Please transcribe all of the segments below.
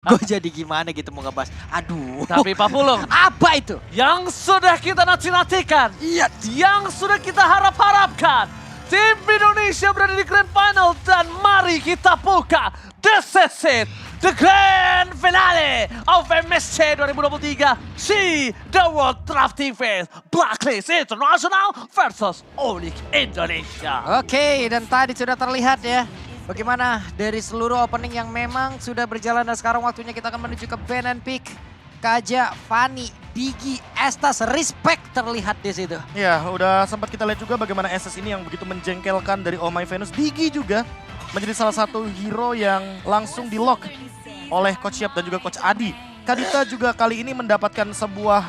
Gue jadi gimana gitu mau ngebahas. Aduh. Tapi Pak Pulung, Apa itu? yang sudah kita nanti-nantikan, Iya. yang sudah kita harap-harapkan, tim Indonesia berada di Grand Final dan mari kita buka This is it, the Grand Finale of MSC 2023 C The World Drafting Phase Blacklist International versus Onyx Indonesia. Oke, dan tadi sudah terlihat ya. Bagaimana dari seluruh opening yang memang sudah berjalan dan sekarang waktunya kita akan menuju ke ban and pick. Kaja, Fanny, Digi, Estas, respect terlihat di situ. Ya, udah sempat kita lihat juga bagaimana SS ini yang begitu menjengkelkan dari Oh My Venus. Digi juga menjadi salah satu hero yang langsung di lock oleh Coach Yap dan juga Coach Adi. Kadita juga kali ini mendapatkan sebuah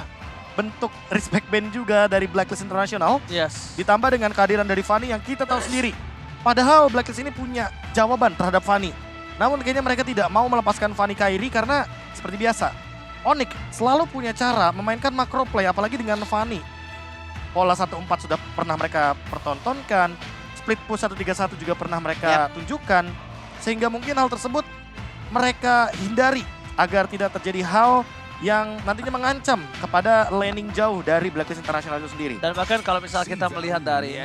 bentuk respect band juga dari Blacklist International. Yes. Ditambah dengan kehadiran dari Fanny yang kita tahu sendiri. Padahal Blacklist ini punya jawaban terhadap Fanny. Namun kayaknya mereka tidak mau melepaskan Fanny Kairi karena seperti biasa. Onyx selalu punya cara memainkan macro play apalagi dengan Fanny. Pola 1-4 sudah pernah mereka pertontonkan. Split push 1-3-1 juga pernah mereka tunjukkan. Sehingga mungkin hal tersebut mereka hindari agar tidak terjadi hal yang nantinya mengancam kepada laning jauh dari Blacklist International itu sendiri. Dan bahkan kalau misalnya kita melihat dari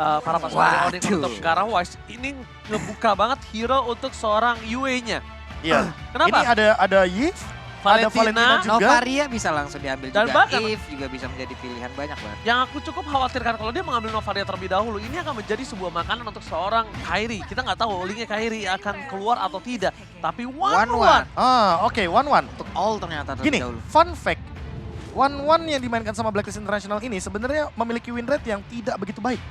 para pasukan Onyx Waduh. untuk ke arah Wise, ini ngebuka banget hero untuk seorang Yue-nya. Iya. Kenapa? Ini ada Yves, ada Valentina juga. Novaria bisa langsung diambil Dan juga. bahkan- Eve juga bisa menjadi pilihan banyak banget. Yang aku cukup khawatirkan kalau dia mengambil Novaria terlebih dahulu, ini akan menjadi sebuah makanan untuk seorang Kairi. Kita nggak tahu linknya Kairi akan keluar atau tidak. Tapi one-one. Oke, 1-1. Untuk all ternyata terlebih Gini, dahulu. fun fact. 1-1 yang dimainkan sama Blacklist International ini sebenarnya memiliki win rate yang tidak begitu baik.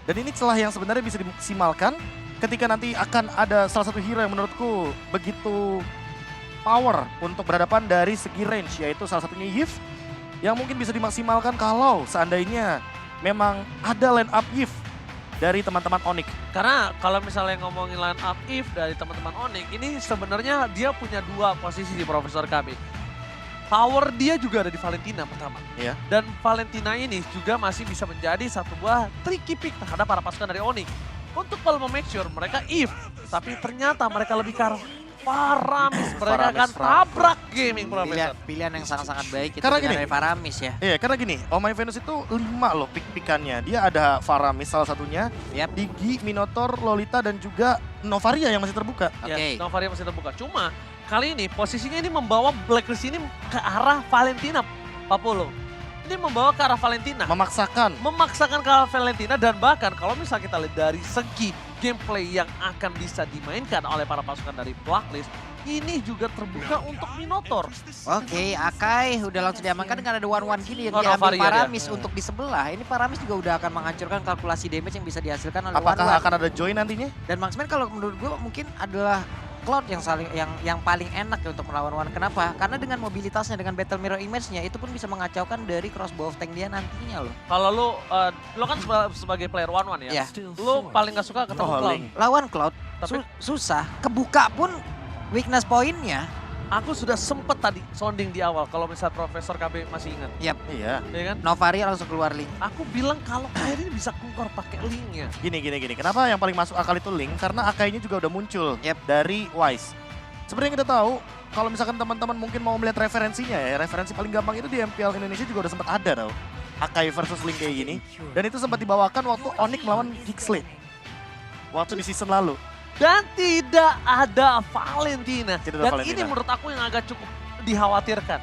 Dan ini celah yang sebenarnya bisa dimaksimalkan ketika nanti akan ada salah satu hero yang menurutku begitu power untuk berhadapan dari segi range, yaitu salah satunya Yves yang mungkin bisa dimaksimalkan kalau seandainya memang ada line up Yves dari teman-teman Onyx. Karena kalau misalnya ngomongin line up Eve dari teman-teman Onyx, ini sebenarnya dia punya dua posisi di Profesor kami. Power dia juga ada di Valentina pertama. Iya. Dan Valentina ini juga masih bisa menjadi satu buah tricky pick terhadap para pasukan dari Onyx. Untuk kalau make sure mereka Eve, tapi ternyata mereka lebih ke arah Faramis. Mereka akan Faramis. tabrak gaming Profesor. Pilihan yang sangat-sangat baik itu Karena dengan gini. dari Faramis ya. Iya, karena gini, Oh My Venus itu 5 loh pick-pickannya. Dia ada Faramis salah satunya, Yap. Digi, Minotaur, Lolita, dan juga Novaria yang masih terbuka. Oke. Yes, Novaria masih terbuka. Cuma kali ini posisinya ini membawa Blacklist ini ke arah Valentina, Pak Polo. Ini membawa ke arah Valentina. Memaksakan. Memaksakan ke arah Valentina dan bahkan kalau misalnya kita lihat dari segi gameplay yang akan bisa dimainkan oleh para pasukan dari Blacklist, ini juga terbuka untuk Minotaur. Oke, Akai udah langsung diamankan dengan ada one-one gini yang Oh, diambil Novaria dia. Paramis untuk di sebelah. Ini Paramis juga udah akan menghancurkan kalkulasi damage yang bisa dihasilkan oleh Apakah one-one. akan ada join nantinya? Dan Marksman kalau menurut gue mungkin adalah Cloud yang paling enak ya untuk melawan one. Kenapa? Karena dengan mobilitasnya, dengan battle mirror image-nya itu pun bisa mengacaukan dari crossbow of tank dia nantinya loh. Kalau lu kan sebagai player one ya, Iya. lu paling gak suka ketemu Oh, Cloud. Link. Lawan Cloud Tapi- susah, kebuka pun weakness pointnya. Aku sudah sempet tadi sounding di awal kalau misalnya Profesor KB masih ingat, Iya. ya kan? Novaria langsung keluar link. Aku bilang kalau Kairi ini bisa keluar pakai linknya. Gini. Kenapa yang paling masuk akal itu Link? Karena Akainya juga udah muncul dari Wise. Seperti yang kita tahu, kalau misalkan teman-teman mungkin mau melihat referensinya ya, referensi paling gampang itu di MPL Indonesia juga udah sempat ada tau. Akai versus Link kayak gini. Dan itu sempat dibawakan waktu Onyx melawan Gixley. Waktu di season lalu. Dan tidak ada Valentina. Tidak ada Dan Valentina. ini menurut aku yang agak cukup dikhawatirkan.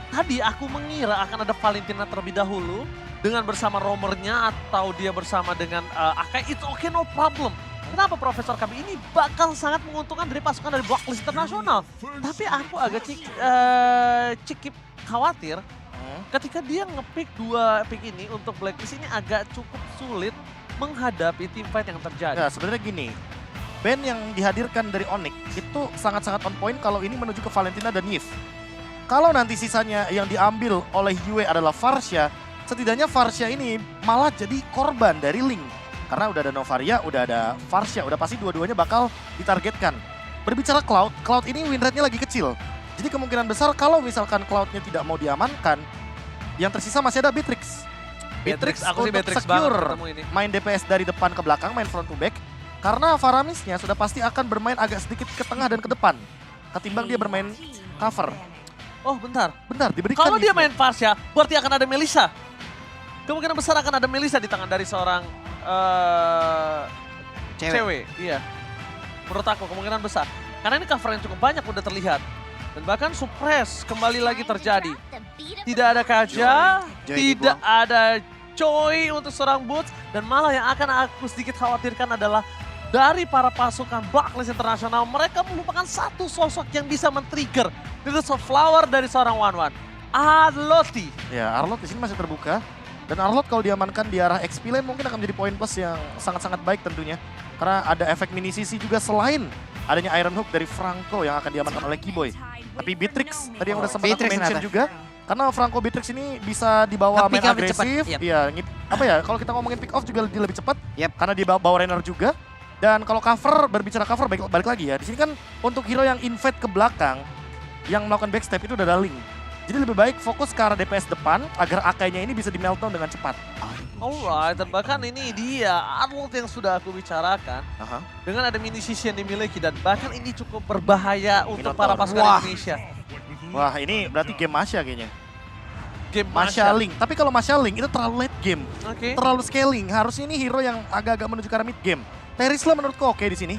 Tadi aku mengira akan ada Valentina terlebih dahulu dengan bersama roamernya atau dia bersama dengan Akai. It's okay, no problem. Kenapa Profesor kami ini bakal sangat menguntungkan dari pasukan dari Blacklist Internasional. Tapi aku agak cikip khawatir ketika dia ngepick dua pick ini untuk Blacklist ini agak cukup sulit menghadapi team fight yang terjadi. Ya sebenarnya gini, band yang dihadirkan dari Onyx itu sangat-sangat on point kalau ini menuju ke Valentina dan Yves. Kalau nanti sisanya yang diambil oleh Yue adalah Varsha, setidaknya Varsha ini malah jadi korban dari Link. Karena udah ada Novaria, udah ada Varsha, udah pasti dua-duanya bakal ditargetkan. Berbicara Cloud, Cloud ini win rate-nya lagi kecil. Jadi kemungkinan besar kalau misalkan Cloud-nya tidak mau diamankan, yang tersisa masih ada Beatrix. Aku sih untuk Beatrix banget secure ketemu ini. main DPS dari depan ke belakang, main front to back. Karena Faramisnya sudah pasti akan bermain agak sedikit ke tengah dan ke depan. ketimbang dia bermain cover. Oh bentar, Benar, diberikan kalau dia gift-nya. main Varsha, berarti akan ada Melissa. Kemungkinan besar akan ada Melissa di tangan dari seorang cewek. Iya. Menurut aku kemungkinan besar. Karena ini cover yang cukup banyak udah terlihat. Dan bahkan suppress kembali lagi terjadi. Tidak ada Kaja, Joy tidak dibuang. ada Choi untuk seorang Boots. Dan malah yang akan aku sedikit khawatirkan adalah dari para pasukan Blacklist Internasional, mereka melupakan satu sosok yang bisa men-trigger Release of Flower dari seorang One-One. Arlotti. Ya, Arlott di sini masih terbuka. Dan Arlott kalau diamankan di arah XP lane mungkin akan menjadi poin plus yang sangat-sangat baik tentunya. Karena ada efek mini CC juga selain adanya Iron Hook dari Franco yang akan diamankan oleh Keyboy. Tapi Beatrix tadi yang udah sempat aku Beatrix mention ternyata. juga. Karena Franco Beatrix ini bisa dibawa Nge-pick main lebih cepat, agresif. yep. Iya, apa ya, kalau kita ngomongin pick off juga dia lebih cepat. Yep. Karena dia bawa runner juga. Dan kalau cover, berbicara cover balik lagi ya. Di sini kan untuk hero yang invade ke belakang, yang melakukan backstep itu udah ada Link. Jadi lebih baik fokus ke arah DPS depan agar Akai-nya ini bisa di meltdown dengan cepat. Alright, dan bahkan ini dia Arnold yang sudah aku bicarakan. Aha. Dengan ada mini CC yang dimiliki dan bahkan ini cukup berbahaya untuk Minotaur. para pasukan Wah. Indonesia. Wah, ini berarti game Masya kayaknya. Game Masya Link. Tapi kalau Masya Link itu terlalu late game. Oke. Terlalu scaling. Harusnya ini hero yang agak-agak menuju ke arah mid game. Terisla menurutku oke di sini.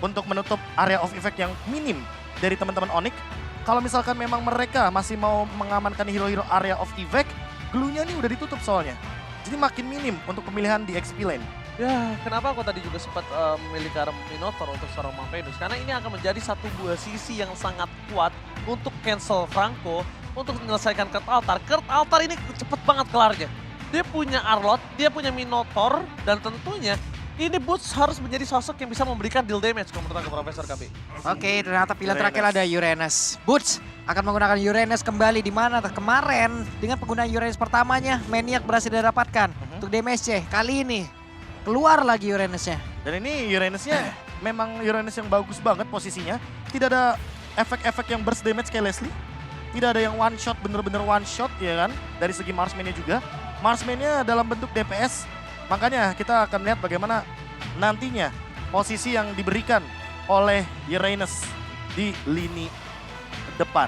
Untuk menutup area of effect yang minim dari teman-teman Onyx. Kalau misalkan memang mereka masih mau mengamankan hero-hero area of effect, glue-nya nih udah ditutup soalnya. Jadi makin minim untuk pemilihan di XP lane. Ya, kenapa aku tadi juga sempat memilih ke arah Minotaur untuk seorang Mampedus? Karena ini akan menjadi satu buah sisi yang sangat kuat untuk cancel Franco untuk menyelesaikan Kurt Altar. Kurt Altar ini cepet banget kelarnya. Dia punya Arlott, dia punya Minotaur, dan tentunya ini Boots harus menjadi sosok yang bisa memberikan deal damage kalau menurut aku Profesor KB. Oke, ternyata pilihan Uranus. terakhir ada Uranus. Boots akan menggunakan Uranus kembali di mana kemarin dengan penggunaan Uranus pertamanya Maniac berhasil didapatkan untuk DMSC. Kali ini keluar lagi Uranusnya. Dan ini Uranusnya memang Uranus yang bagus banget posisinya. Tidak ada efek-efek yang burst damage kayak Leslie. Tidak ada yang one shot, bener-bener one shot ya kan. Dari segi Marksman-nya juga. Marksman-nya dalam bentuk DPS. Makanya kita akan lihat bagaimana nantinya posisi yang diberikan oleh Uranus di lini depan.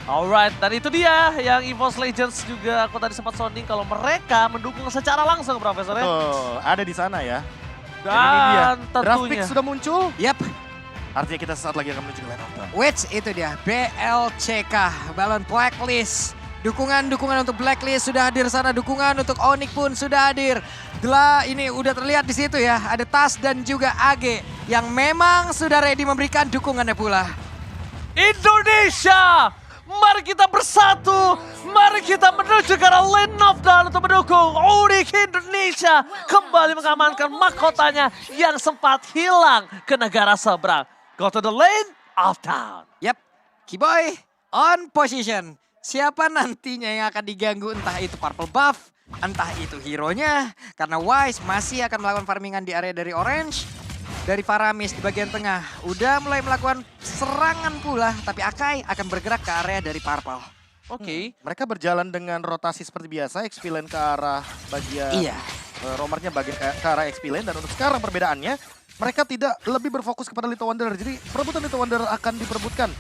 Alright, dan itu dia yang EVOS Legends juga aku tadi sempat sounding kalau mereka mendukung secara langsung Profesor ya. Betul, ada di sana ya. Dan ini dia, Dan draft pick tentunya sudah muncul. Yap, Artinya kita sesaat lagi akan menuju ke line of battle. which itu dia BLCK, Balon Blacklist. Dukungan-dukungan untuk Blacklist sudah hadir sana, dukungan untuk Onyx pun sudah hadir. Ini udah terlihat di situ ya, ada Tas dan juga AG yang memang sudah ready memberikan dukungannya pula. Indonesia, mari kita bersatu, mari kita menuju ke arah lane of down untuk mendukung Onyx Indonesia kembali mengamankan mahkotanya yang sempat hilang ke negara seberang. Go to the lane of down. Yap, Keyboy on position. Siapa nantinya yang akan diganggu, entah itu purple buff, entah itu hero-nya. Karena Wise masih akan melakukan farmingan di area dari orange. Dari Faramis di bagian tengah udah mulai melakukan serangan pula. Tapi Akai akan bergerak ke area dari purple. Oke. Mereka berjalan dengan rotasi seperti biasa, XP lane ke arah bagian Iya. roamernya bagian ke arah XP lane. Dan untuk sekarang perbedaannya, mereka tidak lebih berfokus kepada Little Wonder. Jadi perebutan Little Wonder akan diperebutkan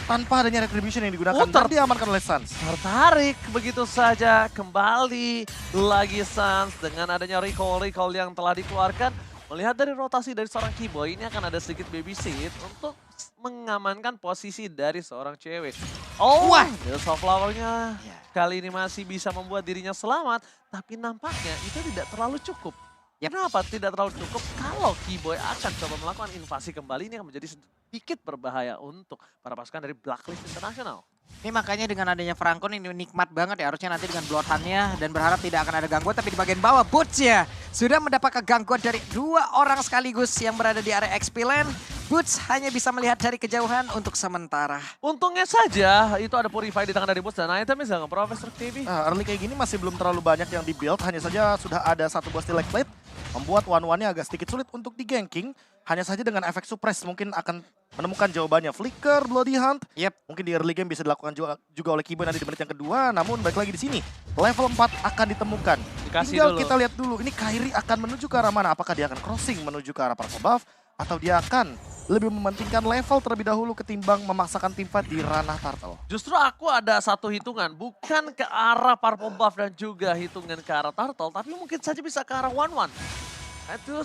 tanpa adanya retribution yang digunakan dan diamankan oleh Suns. Tertarik begitu saja kembali lagi Suns dengan adanya recall yang telah dikeluarkan. Melihat dari rotasi dari seorang Keyboy ini akan ada sedikit babysit untuk mengamankan posisi dari seorang cewek. Oh, Wah. Flower-nya Ya. kali ini masih bisa membuat dirinya selamat. Tapi nampaknya itu tidak terlalu cukup. Yap. Kenapa tidak terlalu cukup? Kalau Keyboy akan coba melakukan invasi kembali, ini akan menjadi sedikit berbahaya untuk para pasukan dari Blacklist Internasional. Ini makanya dengan adanya Franco ini nikmat banget ya. Harusnya nanti dengan Bloodhound-nya dan berharap tidak akan ada gangguan. Tapi di bagian bawah Boots ya sudah mendapatkan gangguan dari 2 orang sekaligus yang berada di area XP lane. Boots hanya bisa melihat dari kejauhan untuk sementara. Untungnya saja itu ada Purify di tangan dari Boots dan itemnya sangat Profesor TV. Early kayak gini masih belum terlalu banyak yang di-build, hanya saja sudah ada satu buah Steel Plate, membuat one-one-nya agak sedikit sulit untuk di-ganking. Hanya saja dengan efek suppress mungkin akan menemukan jawabannya. Flicker, Bloody Hunt, Yep. mungkin di early game bisa dilakukan juga oleh Keyboy nanti di menit yang kedua. Namun balik lagi di sini, level 4 akan ditemukan. Dikasih Tinggal dulu. kita lihat dulu, ini Kairi akan menuju ke arah mana? Apakah dia akan crossing menuju ke arah Purple Buff? Atau dia akan lebih mementingkan level terlebih dahulu ketimbang memaksakan tim fight di ranah turtle? Justru aku ada satu hitungan, bukan ke arah Purple Buff dan juga hitungan ke arah Turtle, tapi mungkin saja bisa ke arah 1-1.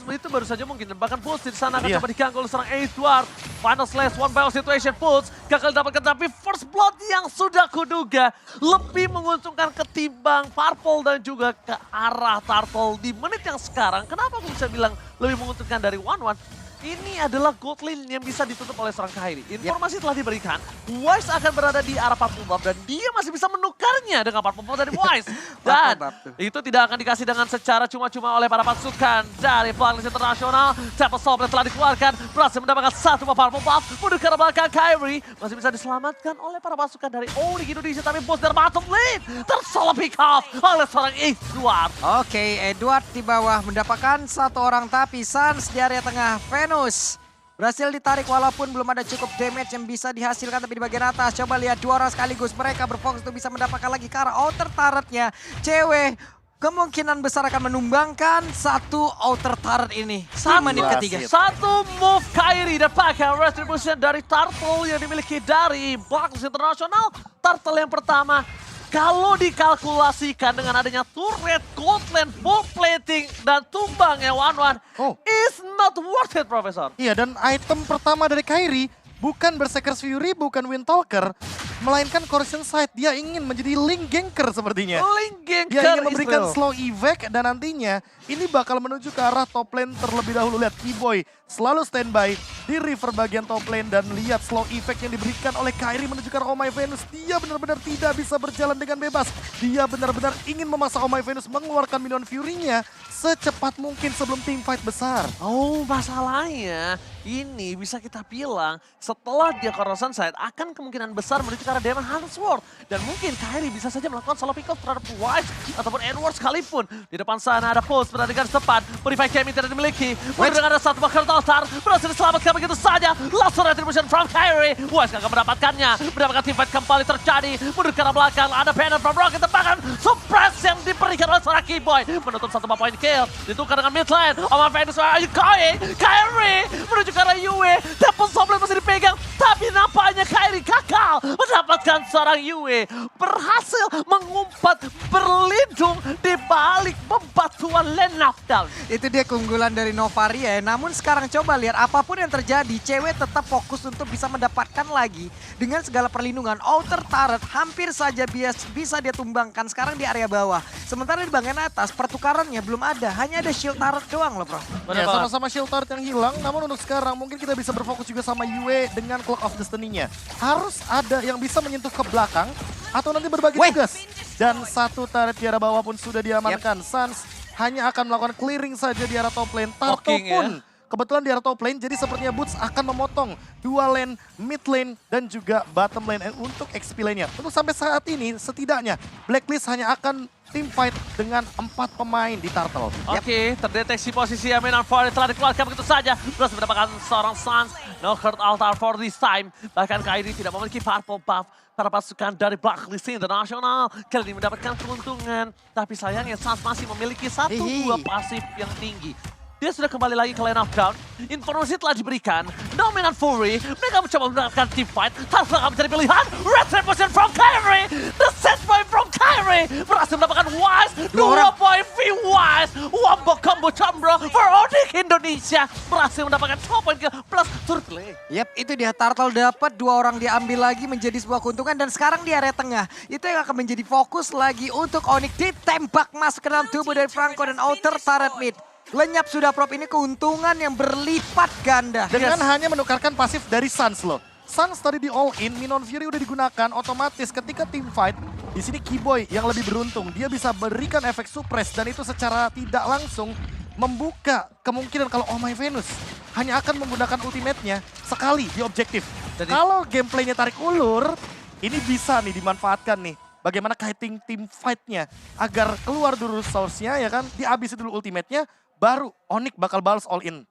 Itu baru saja mungkin, bahkan Pulse di sana akan Iya. coba diganggu oleh seorang Edward. Final slash, one battle situation, Pulse gagal dapatkan, tapi first blood yang sudah kuduga lebih menguntungkan ketimbang Purple dan juga ke arah Turtle di menit yang sekarang. Kenapa aku bisa bilang lebih menguntungkan dari 1-1? Ini adalah gold lane yang bisa ditutup oleh seorang Kairi. Informasi telah diberikan, Wise akan berada di arah Purple Buff dan dia masih bisa menukarnya dengan Purple Buff dari Wise. Dan itu tidak akan dikasih dengan secara cuma-cuma oleh para pasukan dari Blacklist Internasional. Temple Soul telah dikeluarkan, berhasil mendapatkan satu Purple Buff. Mundur ke arah belakang, Kairi masih bisa diselamatkan oleh para pasukan dari Onyx Indonesia. Tapi bos dari bottom lane tersalah pick off oleh seorang Edward. Oke, Edward di bawah mendapatkan satu orang, tapi Sans di area tengah. Venus berhasil ditarik walaupun belum ada cukup damage yang bisa dihasilkan, tapi di bagian atas coba lihat dua orang sekaligus. Mereka berfokus untuk bisa mendapatkan lagi ke arah outer turretnya. Cewek kemungkinan besar akan menumbangkan satu outer turret ini di menit ketiga. Satu move Kairi dan pakai retribution dari Turtle yang dimiliki dari Blacklist Internasional. Turtle yang pertama, kalau dikalkulasikan dengan adanya turret, gold lane, full plating, dan tumbang yang 1-1, is not worth it, Profesor. Iya, dan item pertama dari Kairi bukan Berserker's Fury, bukan Windtalker, melainkan Corrosion Sight. Dia ingin menjadi Link Ganker sepertinya. Link Ganker Dia ingin memberikan Israel. slow evac dan nantinya ini bakal menuju ke arah top lane terlebih dahulu. Lihat Keyboy selalu standby di river bagian top lane dan lihat slow effect yang diberikan oleh Kairi menuju ke arah Oh My Venus. Dia benar-benar tidak bisa berjalan dengan bebas. Dia benar-benar ingin memaksa Oh My Venus mengeluarkan minion Fury-nya secepat mungkin sebelum team fight besar. Oh, masalahnya ini bisa kita bilang setelah dia Corrosion Sight akan kemungkinan besar menuju ke arah Demon Hunter Sword. Dan mungkin Kairi bisa saja melakukan solo pick off terhadap Wise ataupun Edward sekalipun. Di depan sana ada Pulse berada di garis depan. Modify Kemi tidak dimiliki. Dengan ada satu bakar Altar berhasil diselamatkan begitu saja. Langsung retribution from Kairi. Wise akan mendapatkannya. Mendapatkan team fight kembali terjadi. Mundur ke arah belakang. Ada banner from Rocket. Tebakan suppress yang diberikan oleh seorang Keyboy. Menutup satu point kill. Ditukar dengan mid lane. Oh My Venus, where are you going? Kairi menuju ke arah Yue. Temple Soul masih dipegang. Tapi nampaknya Kairi gagal mendapatkan seorang Yue. Berhasil mengumpat, berlindung di balik bebatuan lane knockdown. Itu dia keunggulan dari Novaria ya. Namun sekarang coba lihat apapun yang terjadi, cewek tetap fokus untuk bisa mendapatkan lagi dengan segala perlindungan. Outer turret hampir saja bisa dia tumbangkan sekarang di area bawah. Sementara di bagian atas pertukarannya belum ada, hanya ada shield turret doang loh, Bro. Ya, sama-sama shield turret yang hilang, namun untuk sekarang mungkin kita bisa berfokus juga sama Yue dengan Clock of Destiny-nya. Harus ada yang bisa menyentuh ke belakang atau nanti berbagi tugas. Dan satu turret di arah bawah pun sudah diamankan. Sans hanya akan melakukan clearing saja di arah top lane. Turtle pun kebetulan di arah top lane, jadi sepertinya Boots akan memotong dua lane, mid lane, dan juga bottom lane untuk XP lane-nya. Untuk sampai saat ini, setidaknya Blacklist hanya akan team fight dengan 4 pemain di Turtle. Oke, terdeteksi posisi Aminan Ford telah dikeluarkan begitu saja. Berhasil mendapatkan seorang Sans. No hurt altar for this time. Bahkan Kairi tidak memiliki purple buff. Para pasukan dari Blacklist Internasional kali ini mendapatkan keuntungan. Tapi sayangnya Sans masih memiliki satu buah pasif yang tinggi. Dia sudah kembali lagi ke lane of ground. Informasi telah diberikan. Dominant Fury. Mereka mencoba mendapatkan team fight. Tanpa akan mencari pilihan. Retribution from Kairi. The set point from Kairi. Berhasil mendapatkan Wise. 2 point V Wise. Wombo combo combro for Onyx Indonesia. Berhasil mendapatkan 2 point plus turret play. Yap, itu dia Turtle dapat 2 orang diambil lagi menjadi sebuah keuntungan. Dan sekarang di area tengah. Itu yang akan menjadi fokus lagi untuk Onyx. Ditembak masuk ke dalam tubuh dari Franco dan outer turret mid. Lenyap sudah Prop, ini keuntungan yang berlipat ganda. Dengan hanya menukarkan pasif dari Sans loh. Sans tadi di all in, Minion Fury udah digunakan, otomatis ketika team fight, di sini Keyboy yang lebih beruntung. Dia bisa berikan efek suppress dan itu secara tidak langsung membuka kemungkinan kalau Oh My Venus hanya akan menggunakan ultimate-nya sekali di objektif. Kalau gameplaynya tarik ulur, ini bisa nih dimanfaatkan nih. Bagaimana kiting team fight-nya agar keluar dulu source-nya ya kan, dihabisin dulu ultimate-nya, baru Onyx bakal balas all in.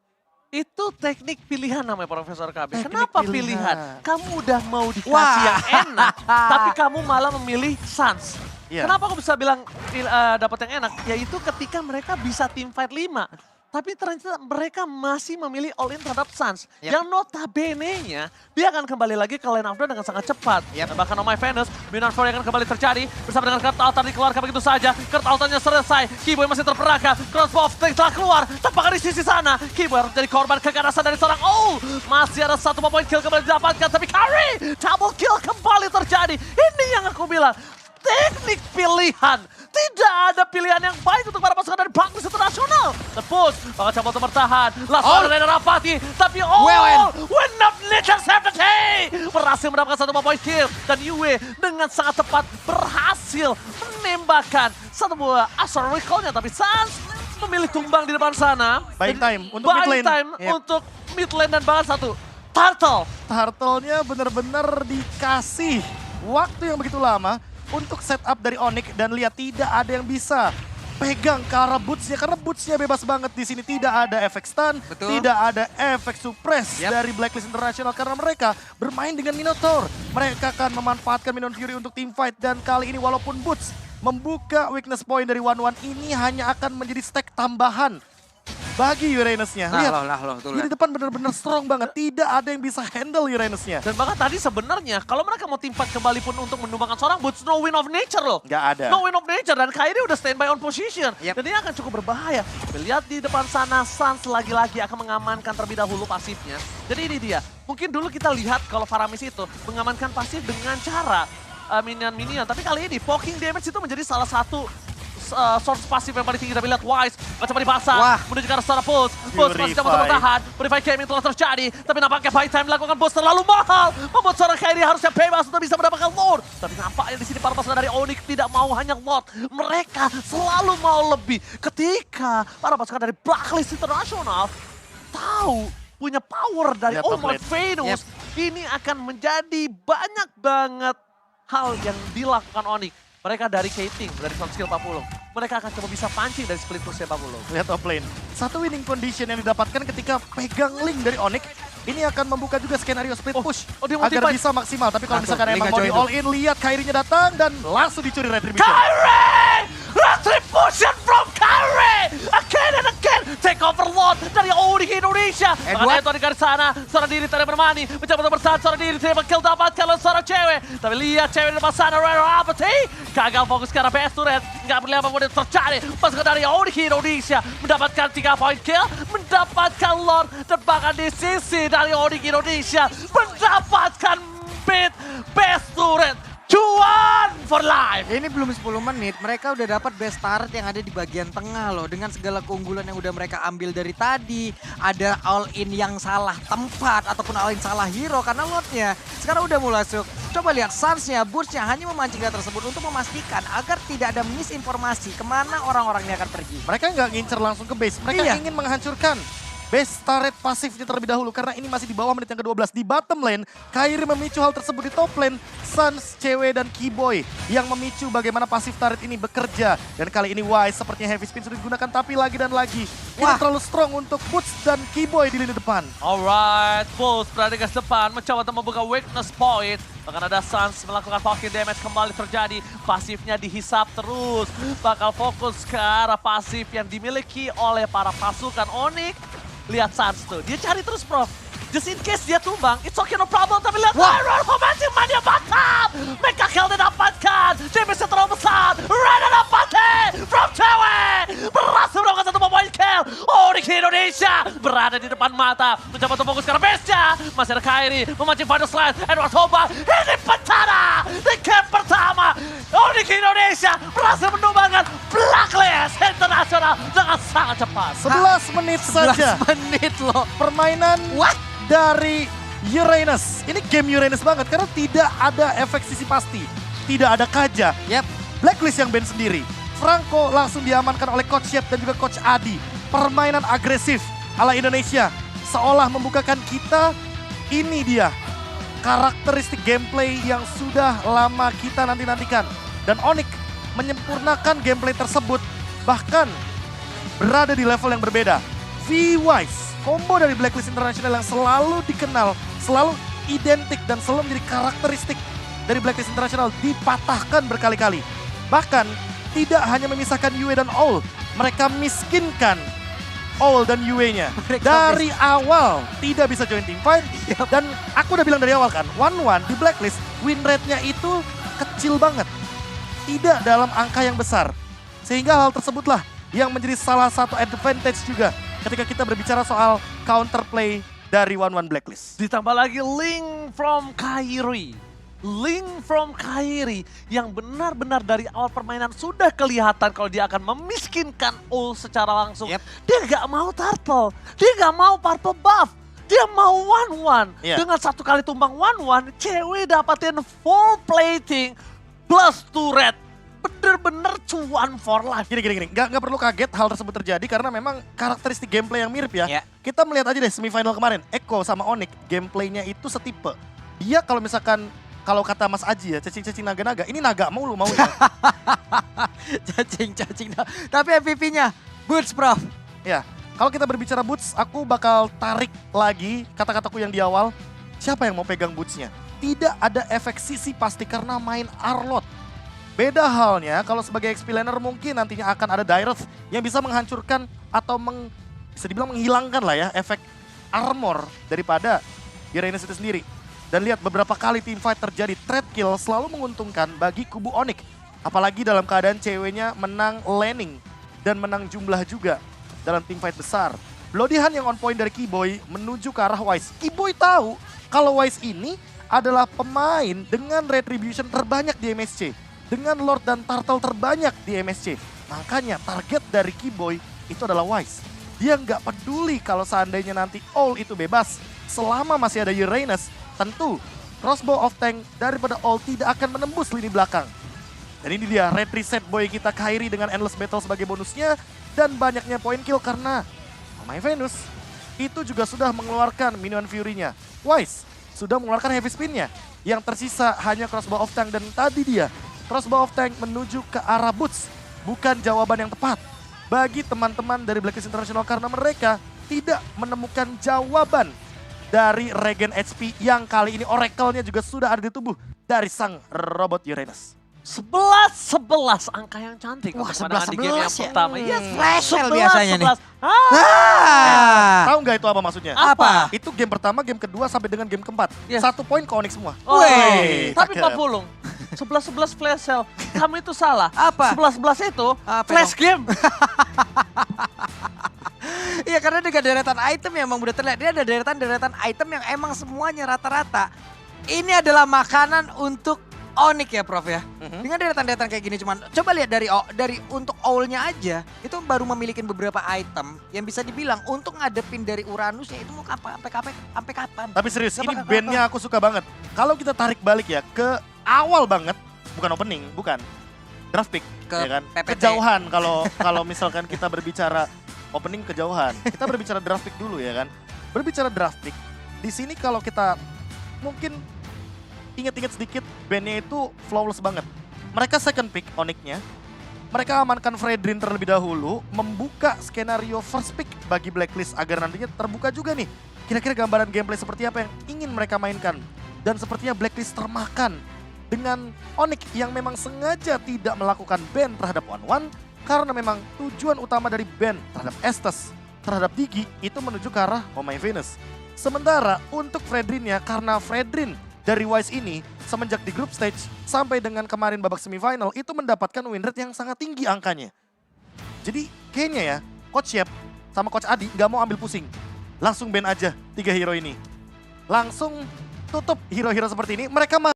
Itu teknik pilihan namanya Profesor KB. Teknik Kenapa pilihan? Kamu udah mau dikasih yang enak, tapi kamu malah memilih Sans. Iya. Kenapa aku bisa bilang dapat yang enak? Yaitu ketika mereka bisa team fight 5. Tapi ternyata mereka masih memilih all in terhadap Suns. Yep. Yang notabene-nya, dia akan kembali lagi ke lane of Dawn dengan sangat cepat. Yep. Dan bahkan Oh My Venus, Minan Fury akan kembali terjadi. Bersama dengan Kurt Altar dikeluarkan begitu saja. Kurt Altarnya selesai, Kiboy masih terperangkap. Crossbow telah keluar, tepat di sisi sana. Kiboy harus jadi korban keganasan dari seorang masih ada 1 point kill kembali didapatkan. Tapi Curry, double kill kembali terjadi. Ini yang aku bilang, teknik pilihan. Tidak ada pilihan yang baik untuk para pasukan dari Blacklist International. Tepus, bakal coba untuk bertahan. Langsung ada Rapati, tapi win up nature safety. Berhasil mendapatkan 1 point kill. Dan Yue dengan sangat tepat berhasil menembakkan 1 buah Assault Recall-nya. Tapi Suns memilih tumbang di depan sana. Buying time untuk mid Buying lane. time untuk mid lane dan bahkan 1 Turtle. Turtle-nya benar-benar dikasih waktu yang begitu lama untuk setup dari Onyx dan lihat tidak ada yang bisa pegang ke arah boots-nya karena boots-nya bebas banget di sini. Tidak ada efek stun, Betul. tidak ada efek suppress dari Blacklist International karena mereka bermain dengan Minotaur. Mereka akan memanfaatkan Minion Fury untuk team fight dan kali ini walaupun boots membuka weakness point dari 1-1 ini hanya akan menjadi stack tambahan bagi Uranus-nya. Lihat, Tuh, di depan benar-benar strong banget. Tidak ada yang bisa handle Uranus-nya. Dan bahkan tadi sebenarnya kalau mereka mau team fight kembali pun untuk menumbangkan seorang Boots, no win of nature loh. Nggak ada. No win of nature dan Kyrie udah standby on position. Yep. Dan ini akan cukup berbahaya. Lihat di depan sana Suns lagi-lagi akan mengamankan terlebih dahulu pasifnya. Jadi ini dia. Mungkin dulu kita lihat kalau Faramis itu mengamankan pasif dengan cara minion-minion. Tapi kali ini poking damage itu menjadi salah satu source pasif yang paling tinggi. Tapi lihat Wise coba dipasang menuju ke arah seorang Pulse. Pulse masih coba untuk bertahan. Purify Gaming telah terjadi. Tapi nampaknya buy time dilakukan Pulse terlalu mahal. Membuat seorang Kyrie harusnya bebas untuk bisa mendapatkan Lord. Tapi nampaknya di sini para pasukan dari Onyx tidak mau hanya Lord. Mereka selalu mau lebih. Ketika para pasukan dari Blacklist International tahu punya power dari Lihat Oh top My lane. Venus. Ini akan menjadi banyak banget hal yang dilakukan Onyx. Mereka dari K-Ting, dari soft skill 40. Mereka akan coba bisa pancing dari split push 40. Lihat top lane. Satu winning condition yang didapatkan ketika pegang link dari Onyx. Ini akan membuka juga skenario split push. Dia mau agar team fight. bisa maksimal. Tapi kalau Langsung, misalkan Link emang mau aja di all in, lihat Kyrie-nya datang dan langsung dicuri Retribution. Kyrie! Retribution from Kyrie! Again and again! Take over Lord dari Onyx Indonesia. Edward. Itu di garis sana. Seorang diri tidak bermani. Mencoba untuk bersahan. Seorang diri tidak kill dapat kalau seorang cewek. Tapi lihat cewek di depan sana. Rare Apathy. Gagal fokus ke arah best turret. Nggak perlu apa-apa yang terjadi. Pasukan dari Onyx Indonesia mendapatkan 3 point kill. Mendapatkan Lord. Dan bahkan di sisi dari Onyx Indonesia mendapatkan mid best turret. Cuan for life. Ini belum 10 menit, mereka udah dapat best turret yang ada di bagian tengah loh. Dengan segala keunggulan yang udah mereka ambil dari tadi. Ada all in yang salah tempat ataupun all in salah hero karena lotnya. Sekarang udah mulai masuk. Coba lihat Suns-nya, Burst-nya hanya memancing data tersebut untuk memastikan agar tidak ada misinformasi kemana orang-orang ini akan pergi. Mereka nggak ngincer langsung ke base. Mereka Iya. ingin menghancurkan base turret pasifnya terlebih dahulu. Karena ini masih di bawah menit yang ke-12. Di bottom lane, Kyrie memicu hal tersebut. Di top lane, Suns, Cewek, dan Keyboy yang memicu bagaimana pasif turret ini bekerja. Dan kali ini Wise sepertinya heavy spin sudah digunakan. Tapi lagi dan lagi, ini terlalu strong untuk Boots dan Keyboy di lini depan. Alright, Bulls berada di garis depan, mencoba untuk membuka weakness point. Bahkan ada Suns melakukan poking damage kembali terjadi. Pasifnya dihisap terus. Bakal fokus ke arah pasif yang dimiliki oleh para pasukan Onyx. Lihat Suns tuh, dia cari terus Prof. Just in case dia tumbang, it's okay no problem. Tapi lihat Iron Romantic Mania back Mega kill didapatkan. Damage terlalu besar. Rada dapatnya from Cewek. Berhasil melakukan 1 point kill. Onyx Indonesia berada di depan mata. Mencoba untuk fokus ke arah base-nya. Masih ada Kyrie memancing final slide. Edward Hoba. Ini bencana di game pertama. Onyx Indonesia berhasil menumbangkan Blacklist International dengan sangat cepat. 11 menit saja 11 menit loh. permainan dari Uranus. Ini game Uranus banget karena tidak ada efek sisi pasti. Tidak ada Kaja. Yap. Blacklist yang band sendiri. Franco langsung diamankan oleh Coach Yep dan juga Coach Adi. Permainan agresif ala Indonesia. Seolah membukakan kita, ini dia. Karakteristik gameplay yang sudah lama kita nanti-nantikan. Dan Onyx menyempurnakan gameplay tersebut. Bahkan berada di level yang berbeda. V-Wise, combo dari Blacklist International yang selalu dikenal, selalu identik dan selalu menjadi karakteristik dari Blacklist International dipatahkan berkali-kali. Bahkan tidak hanya memisahkan Yue dan All, mereka miskinkan Owl dan Yue-nya. Mereka Dari awal tidak bisa join team fight. Yap. Dan aku udah bilang dari awal kan, 1-1 di Blacklist, win rate-nya itu kecil banget. Tidak dalam angka yang besar. Sehingga hal tersebutlah yang menjadi salah satu advantage juga ketika kita berbicara soal counterplay dari 1-1 Blacklist. Ditambah lagi link from Kairi. Link from Kairi yang benar-benar dari awal permainan sudah kelihatan kalau dia akan memiskinkan Ul secara langsung. Yep. Dia gak mau turtle, dia gak mau purple buff, dia mau 1-1. Iya. Dengan satu kali tumbang 1-1, cewek dapatin full plating plus turret. Bener-bener cuan for life. Gini. Nggak perlu kaget hal tersebut terjadi karena memang karakteristik gameplay yang mirip ya. Ya. Kita melihat aja deh semifinal kemarin, Echo sama Onyx, gameplaynya itu setipe. Dia kalau misalkan, kalau kata Mas Aji ya, cacing-cacing naga-naga, ini naga mulu maunya. Cacing. Tapi MVP-nya, Boots Prof. Ya, kalau kita berbicara Boots, aku bakal tarik lagi kata-kataku yang di awal. Siapa yang mau pegang Boots-nya? Tidak ada efek sisi pasti karena main Arlot. Beda halnya kalau sebagai XP laner mungkin nantinya akan ada Direth yang bisa menghancurkan atau bisa dibilang menghilangkan lah ya efek armor daripada Uranus itu sendiri. Dan lihat beberapa kali team fight terjadi, trade kill selalu menguntungkan bagi kubu Onyx. Apalagi dalam keadaan ceweknya menang laning dan menang jumlah juga dalam team fight besar. Bloody Hand yang on point dari Keyboy menuju ke arah Wise. Keyboy tahu kalau Wise ini adalah pemain dengan retribution terbanyak di MSC. Dengan Lord dan Turtle terbanyak di MSC. Makanya target dari Keyboy itu adalah Wise. Dia nggak peduli kalau seandainya nanti All itu bebas. Selama masih ada Uranus, tentu Crossbow of Tank daripada All tidak akan menembus lini belakang. Dan ini dia red reset boy kita Kairi dengan Endless Battle sebagai bonusnya. Dan banyaknya point kill karena My Venus itu juga sudah mengeluarkan minion Fury-nya. Wise sudah mengeluarkan heavy spin-nya. Yang tersisa hanya Crossbow of Tank dan tadi dia Crossbow of Tank menuju ke arah Boots. Bukan jawaban yang tepat bagi teman-teman dari Blacklist International karena mereka tidak menemukan jawaban dari regen HP yang kali ini Oracle-nya juga sudah ada di tubuh dari sang robot Uranus. 11-11 angka yang cantik. Wah, untuk kemenangan di game yang 11-11 ya. pertama. Yes, Flash sale 11-11. biasanya nih. Ah. Tahu nggak itu apa maksudnya? Apa? Itu game pertama, game kedua sampai dengan game keempat. Yes. 1 poin ke Onyx semua. Oh, Wey, tapi cakep. Pak Pulung, 11-11 flash sale. Kamu itu salah. Apa? 11-11 itu Apa flash game. Iya, karena dengan deretan item yang emang udah terlihat. Dia ada deretan item yang emang semuanya rata-rata. Ini adalah makanan untuk Onyx ya Prof ya. Dengan deretan-deretan kayak gini cuman coba lihat dari untuk Owl-nya aja itu baru memiliki beberapa item yang bisa dibilang untuk ngadepin dari Uranus ya itu mau sampai kapan. Tapi serius, Gak ini bakal bandnya aku suka banget. Kalau kita tarik balik ya ke awal banget, bukan opening, bukan draft pick, Ke ya kan? PPT. Kejauhan kalau misalkan kita berbicara opening kejauhan. Kita berbicara draft pick dulu ya kan. Berbicara draft pick, di sini kalau kita mungkin ingat-ingat sedikit, bandnya itu flawless banget. Mereka second pick Onyx-nya. Mereka amankan Fredrin terlebih dahulu, membuka skenario first pick bagi Blacklist agar nantinya terbuka juga nih. Kira-kira gambaran gameplay seperti apa yang ingin mereka mainkan. Dan sepertinya Blacklist termakan dengan Onyx yang memang sengaja tidak melakukan ban terhadap 1-1 karena memang tujuan utama dari ban terhadap Estes, terhadap Digi itu menuju ke arah Oh My Venus. Sementara untuk Fredrinnya, karena Fredrin dari Wise ini semenjak di group stage sampai dengan kemarin babak semifinal itu mendapatkan win rate yang sangat tinggi angkanya. Jadi kayaknya ya Coach Yep sama Coach Adi nggak mau ambil pusing. Langsung ban aja 3 hero ini. Langsung tutup hero-hero seperti ini. Mereka